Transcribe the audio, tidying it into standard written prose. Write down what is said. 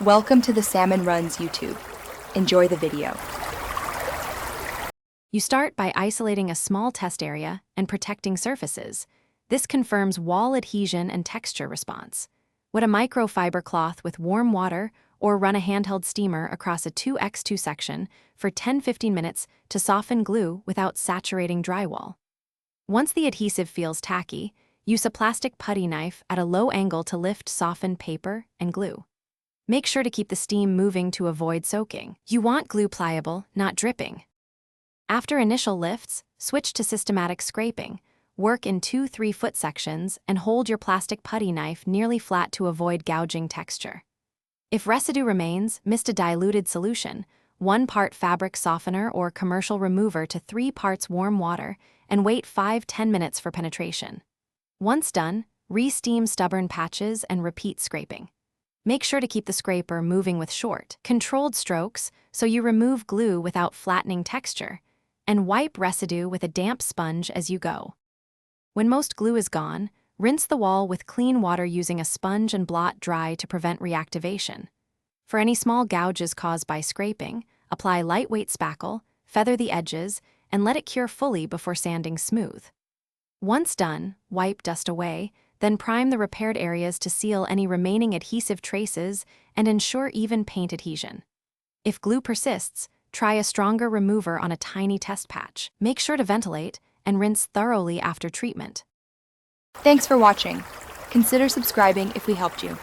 Welcome to the Salmon Runs YouTube. Enjoy the video. You start by isolating a small test area and protecting surfaces. This confirms wall adhesion and texture response. Wet a microfiber cloth with warm water or run a handheld steamer across a 2x2 section for 10-15 minutes to soften glue without saturating drywall. Once the adhesive feels tacky, use a plastic putty knife at a low angle to lift softened paper and glue. Make sure to keep the steam moving to avoid soaking. You want glue pliable, not dripping. After initial lifts, switch to systematic scraping. Work in 2-3 foot sections and hold your plastic putty knife nearly flat to avoid gouging texture. If residue remains, mix a diluted solution, 1 part fabric softener or commercial remover to 3 parts warm water, and wait 5-10 minutes for penetration. Once done, re-steam stubborn patches and repeat scraping. Make sure to keep the scraper moving with short, controlled strokes so you remove glue without flattening texture, and wipe residue with a damp sponge as you go. When most glue is gone, rinse the wall with clean water using a sponge and blot dry to prevent reactivation. For any small gouges caused by scraping, apply lightweight spackle, feather the edges, and let it cure fully before sanding smooth. Once done, wipe dust away, then prime the repaired areas to seal any remaining adhesive traces and ensure even paint adhesion. If glue persists, try a stronger remover on a tiny test patch. Make sure to ventilate and rinse thoroughly after treatment. Thanks for watching. Consider subscribing if we helped you.